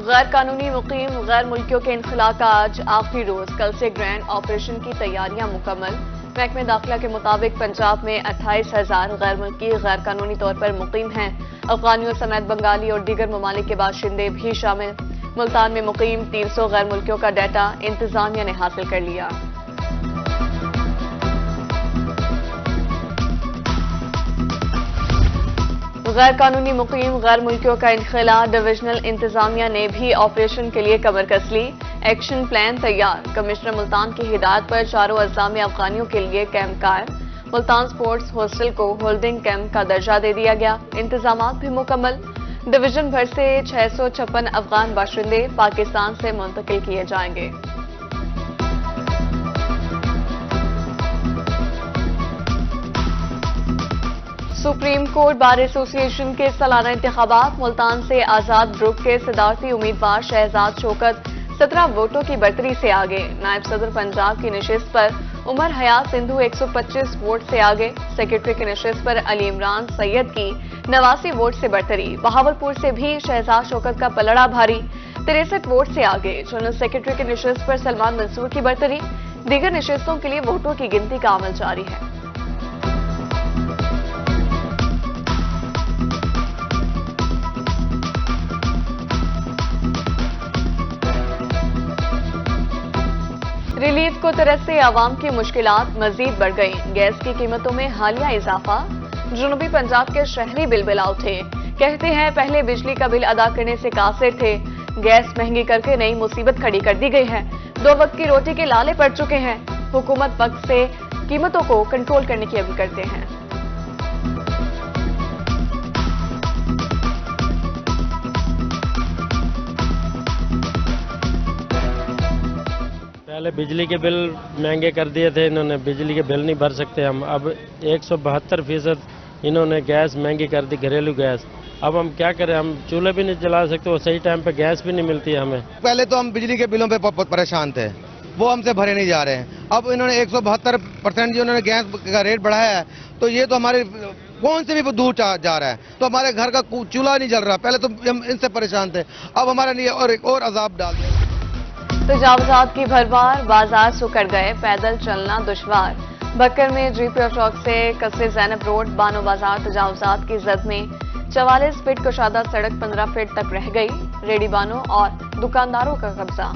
गैर कानूनी मुकीम गैर मुल्कियों के इनखला का आज आखिरी रोज। कल से ग्रैंड ऑपरेशन की तैयारियां मुकम्मल। महकमे दाखिला के मुताबिक पंजाब में 28,000 गैर मुल्की गैर कानूनी तौर पर मुकीम हैं। अफगानियों समेत बंगाली और दीगर ममालिक के बाशिंदे भी शामिल। मुल्तान में मुकीम 300 गैर मुल्कियों का डाटा इंतजामिया ने हासिल कर लिया। गैर कानूनी मुकीम गैर मुल्कियों का इनखला। डिविजनल इंतजामिया ने भी ऑपरेशन के लिए कमर कस ली। एक्शन प्लान तैयार। कमिश्नर मुल्तान की हिदायत पर चारों अज़्ज़ा में अफगानियों के लिए कैंप कायम। मुल्तान स्पोर्ट्स हॉस्टल को होल्डिंग कैंप का दर्जा दे दिया गया। इंतजामात भी मुकम्मल। डिवीजन भर से 656 अफगान बाशिंदे पाकिस्तान से मुंतकिल किए जाएंगे। सुप्रीम कोर्ट बार एसोसिएशन के सालाना इंतखाबात। मुल्तान से आजाद ग्रुप के सदारती उम्मीदवार शहजाद शौकत 17 वोटों की बढ़तरी से आगे। नायब सदर पंजाब की नशिस्त पर उमर हयात सिंधु 125 वोट से आगे। सेक्रेटरी की नशिस्त पर अली इमरान सैयद की 89 वोट से बढ़तरी। बहावलपुर से भी शहजाद शौकत का पलड़ा भारी 63 वोट से आगे। जनरल सेक्रेटरी की नशिस्त पर सलमान मंसूर की बढ़तरी। दीगर नशिस्तों के लिए वोटों की गिनती का अमल जारी है। रिलीफ को तरसते आवाम की मुश्किलात मजीद बढ़ गई। गैस की कीमतों में हालिया इजाफा। जनूबी पंजाब के शहरी बिलबिला उठे। कहते हैं पहले बिजली का बिल अदा करने से कासिर थे, गैस महंगी करके नई मुसीबत खड़ी कर दी गई है। 2 वक्त की रोटी के लाले पड़ चुके हैं। हुकूमत वक्त से कीमतों को कंट्रोल करने की अपील करते हैं। पहले बिजली के बिल महंगे कर दिए थे इन्होंने, बिजली के बिल नहीं भर सकते हम। अब 172% इन्होंने गैस महंगी कर दी, घरेलू गैस। अब हम क्या करें, हम चूल्हे भी नहीं जला सकते और सही टाइम पे गैस भी नहीं मिलती है हमें। पहले तो हम बिजली के बिलों पे परेशान थे, वो हमसे भरे नहीं जा रहे हैं। अब इन्होंने 172% जो इन्होंने गैस का रेट बढ़ाया है, तो ये तो हमारे कौन से भी दूर जा रहा है। तो हमारे घर का चूल्हा नहीं जल रहा। पहले तो हम इनसे परेशान थे, अब हमारे लिए और एक और अजाब डाल दिया। तजावजात की भरमार। बाजार सुकर गए, पैदल चलना दुश्वार। बक्कर में जीपीओ चौक से कसरे जैनब रोड बानो बाजार तजावजात की जद में 44 फीट कुशादा सड़क 15 फीट तक रह गई। रेडी बानों और दुकानदारों का कब्जा।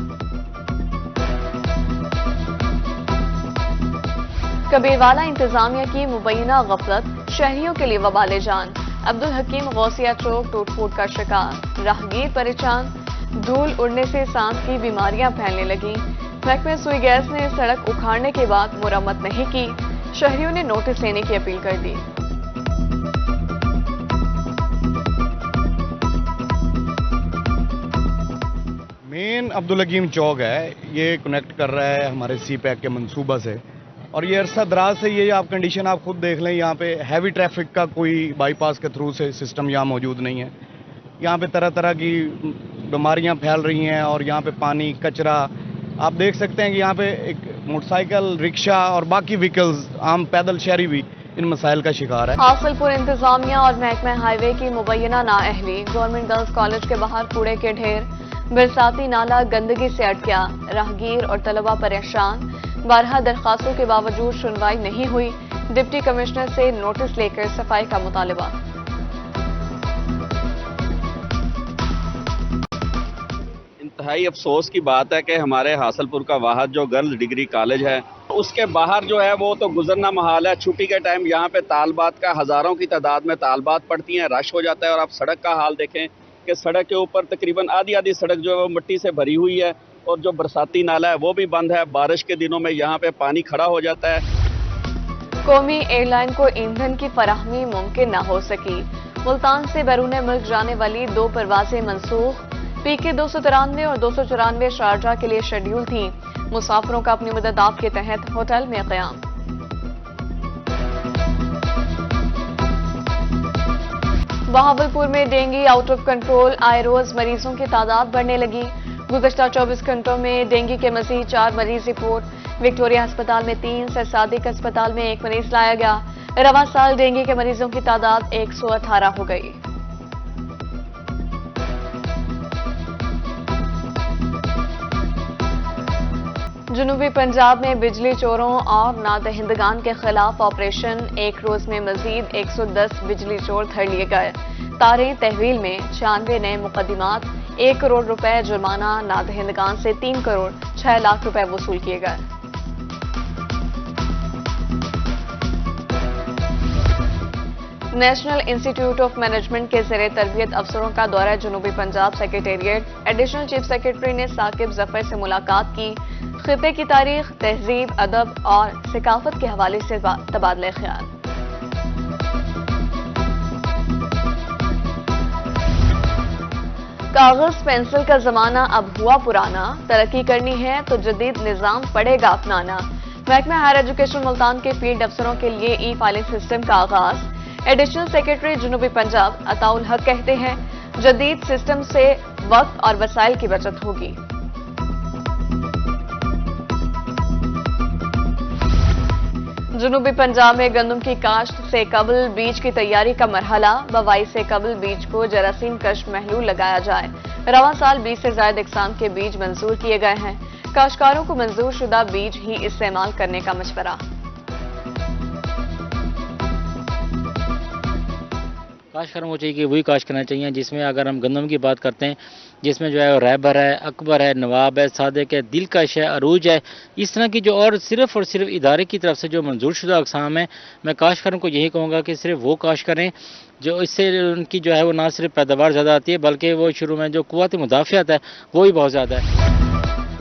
कबीरवाला इंतजामिया की मुबैना गफलत शहरियों के लिए वबाले जान। अब्दुल हकीम गौसिया चौक टूट फूट का शिकार। राहगीर परेशान। धूल उड़ने से सांस की बीमारियां फैलने लगी। महकमे सुई गैस ने सड़क उखाड़ने के बाद मुरम्मत नहीं की। शहरियों ने नोटिस लेने की अपील कर दी। मेन अब्दुल हकीम चौक है, ये कनेक्ट कर रहा है हमारे सी पैक के मंसूबा से। और ये अरसा दराज से ये आप कंडीशन आप खुद देख लें, यहाँ पे हैवी ट्रैफिक का कोई बाईपास के थ्रू से सिस्टम यहाँ मौजूद नहीं है। यहाँ पे तरह तरह की बीमारियां फैल रही हैं और यहाँ पे पानी कचरा आप देख सकते हैं कि यहाँ पे एक मोटरसाइकिल, रिक्शा और बाकी व्हीकल्स, आम पैदल शहरी भी इन मसाइल का शिकार है। हासिलपुर इंतजामिया और महकमा हाईवे की मुबैना नाअहली। गवर्नमेंट गर्ल्स कॉलेज के बाहर कूड़े के ढेर। बरसाती नाला गंदगी से अटका। राहगीर और तलबा परेशान। 12 दरखास्तों के बावजूद सुनवाई नहीं हुई। डिप्टी कमिश्नर से नोटिस लेकर सफाई का मुतालबा। इंतहाई अफसोस की बात है कि हमारे हासिलपुर का वाहद जो गर्ल्स डिग्री कॉलेज है, उसके बाहर जो है वो तो गुजरना महाल है। छुट्टी के टाइम यहाँ पे तालबात का हज़ारों की तादाद में तालबात पड़ती हैं, रश हो जाता है। और आप सड़क का हाल देखें कि सड़क के ऊपर तकरीबन आधी सड़क जो है वो मिट्टी से भरी हुई है और जो बरसाती नाला है वो भी बंद है। बारिश के दिनों में यहाँ पे पानी खड़ा हो जाता है। कौमी एयरलाइन को ईंधन की फराहमी मुमकिन न हो सकी। मुल्तान से बैरून मुल्क जाने वाली 2 परवाजें मनसूख। पीके 293 और 294 शारजा के लिए शेड्यूल थी। मुसाफिरों का अपनी मददात के तहत होटल में क़याम। बहावलपुर में डेंगू आउट ऑफ कंट्रोल। आए रोज मरीजों की तादाद बढ़ने लगी। गुज़श्ता 24 घंटों में डेंगू के मजीद 4 मरीज रिपोर्ट। विक्टोरिया अस्पताल में 3, सर सादिक अस्पताल में 1 मरीज लाया गया। रवां साल डेंगू के मरीजों की तादाद 118 हो गई। जुनूबी पंजाब में बिजली चोरों और नादहिंदगान के खिलाफ ऑपरेशन। एक रोज में मजीद 110 बिजली चोर धर लिए गए। तारें तहवील में 96 नए मुकदमात, 1 करोड़ रुपए जुर्माना। नादहिंदगान से 3 करोड़ 6 लाख रुपए वसूल किए गए। नेशनल इंस्टीट्यूट ऑफ मैनेजमेंट के ज़रिए तरबियत अफसरों का दौरा जुनूबी Punjab secretariat. Additional chief secretary ने साकिब जफर से मुलाकात की। खिते की तारीख, तहजीब, अदब और सकाफत के हवाले से तबादला ख्याल। कागज पेंसिल का जमाना अब हुआ पुराना। तरक्की करनी है तो जदीद निजाम पड़ेगा अपनाना। महकमा हायर एजुकेशन मुल्तान के फील्ड अफसरों के लिए ई फाइलिंग सिस्टम का आगाज। एडिशनल सेक्रेटरी जुनूबी पंजाब अताउल हक कहते हैं, जदीद सिस्टम से वक्त और वसाइल की बचत होगी। जुनूबी पंजाब में गंदम की काश्त से कबल बीज की तैयारी का मरहला। बवाई से कबल बीज को जरासीम कश महलूल लगाया जाए। रवां साल 20 से ज्यादा इकसाम के बीज मंजूर किए गए हैं। काश्तकारों को मंजूर शुदा बीज ही इस्तेमाल करने का मशवरा। काश्तकारों को चाहिए कि वही काश्त करना चाहिए जिसमें, अगर हम गंदम की बात करते हैं, जिसमें जो है रहबर है, अकबर है, नवाब है, सादिक है, दिलकश है, अरूज है, इस तरह की जो और सिर्फ इदारे की तरफ से जो मंजूर शुदा अक़साम है, मैं काश्तकारों को यही कहूँगा कि सिर्फ वो काश्त करें जो इससे उनकी जो है वो ना सिर्फ पैदावार ज़्यादा आती है बल्कि वो शुरू में जो क़ुव्वत मुदाफ़ियत है वो भी बहुत ज़्यादा है।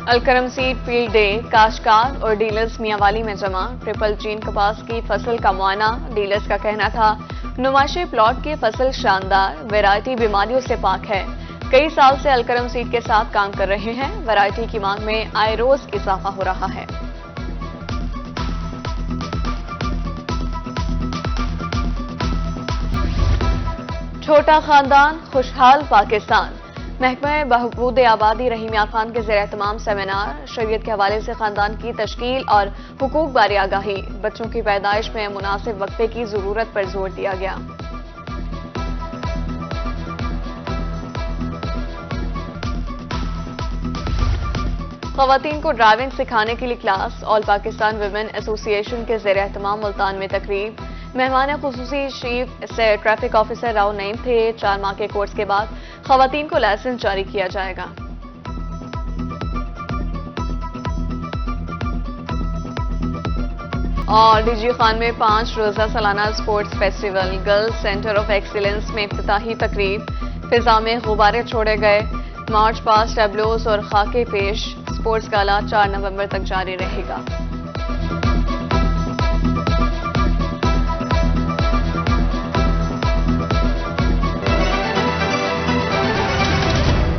अलकरम सीड फील्ड डे, काश्तकार और डीलर्स मियांवाली में जमा। ट्रिपल चीन कपास की फसल का मुआयना। डीलर्स का कहना था, नुमाइशी प्लॉट की फसल शानदार, वैरायटी बीमारियों से पाक है। कई साल से अलकरम सीड के साथ काम कर रहे हैं। वैरायटी की मांग में आए रोज इजाफा हो रहा है। छोटा खानदान खुशहाल पाकिस्तान। महकमा बहबूद आबादी रहीम यार खान के ज़ेर एहतमाम सेमिनार। शरीयत के हवाले से खानदान की तश्कील और हुकूक बारे आगाही। बच्चों की पैदाइश में मुनासिब वक्फे की जरूरत पर जोर दिया गया। खवातीन को ड्राइविंग सिखाने के लिए class. All Pakistan women association के ज़ेर एहतमाम मुल्तान में तकरीब। मेहमान खुसूसी chief traffic officer Rao Naeem थे। 4 माह के कोर्स के बाद खवातीन को लाइसेंस जारी किया जाएगा। और डीजी खान में 5 रोजा सालाना sports festival girls centre of excellence में इफ्तिताही तकरीब। फिजा में गुब्बारे छोड़े गए। मार्च पास्ट, टैब्लोस और खाके पेश। स्पोर्ट्स गाला 4 नवंबर तक जारी रहेगा।